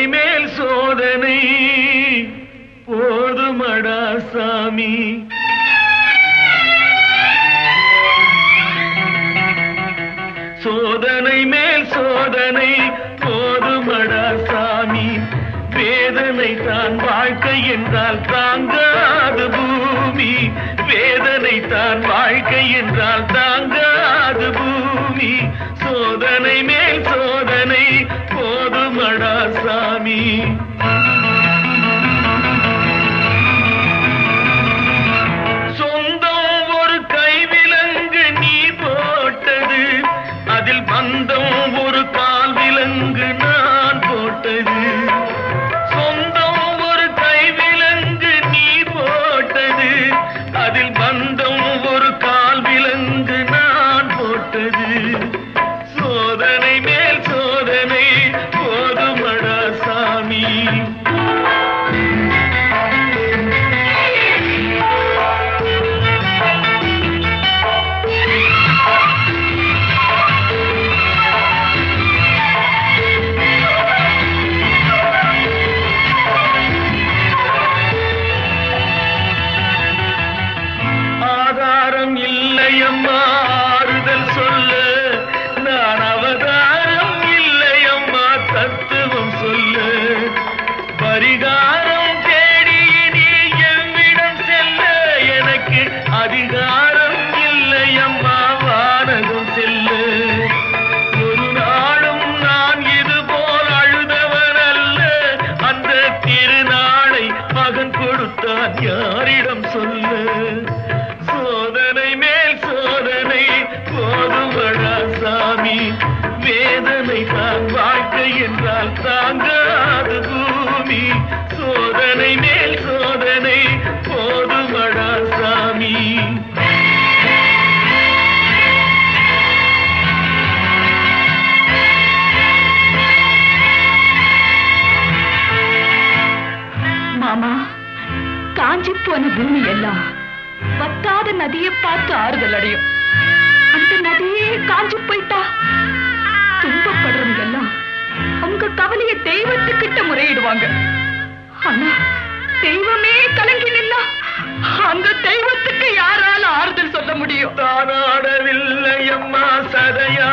சோதனை மேல் சோதனை போதுமடா சாமி. சோதனை மேல் சோதனை போதுமடா சாமி. வேதனை தான் வாழ்க்கை என்றால் தாங்காது பூமி. வேதனை தான் வாழ்க்கை என்றால் தாங்காது பூமி. சோதனை மேல் சோதனை போதுமடா சாமி. சொந்தம் ஒரு கைவிலங்கு நீ போட்டது, அதில் பந்தம் ஒரு கால் விலங்கு நான் போட்டது. சொந்தம் ஒரு கைவிலங்கு நீ போட்டது, அதில் பந்தம் ஒரு கால் விலங்கு நான் போட்டது. சோதனை மேல் சோதனை போதுமடா சாமி. ஆதாரம் இல்லையம்மா ஆறுதல் சொல்ல, நான் அவதாரம் இல்லையம்மா தத்துவம் சொல்ல. பரிகாரம் தேடி நீ எவ்விடம் செல்ல, எனக்கு அதிகாரம் இல்லையம்மா வானகம் செல்ல. ஒரு நாளும் நான் இது போல் அழுதவன் அல்ல, அந்த திருநாளை மகன் கொடுத்தான் யாரிடம் சொல்ல. சோதனை மேல் சோதனை போதுமடா சாமி. வேதனை தான் வாழ்க்கை என்றால் தாங்காது பூமி. சோதனை மேல் சோதனை போதுமடா சாமி. மாமா, காஞ்சி போன பூமி எல்லாம் வத்தாத நதியை பார்த்து ஆறுதல் அடையும். அந்த நதியே காஞ்சி போயிட்டா துன்பப்படுறவங்க எல்லாம் அவங்க கவலைய தெய்வத்துக்கிட்ட முறையிடுவாங்க. ஆனா தெய்வமே கலங்கி நின்னா அந்த தெய்வத்துக்கு யாரால ஆறுதல் சொல்ல முடியும்? தானாடவில்லை அம்மா சதையா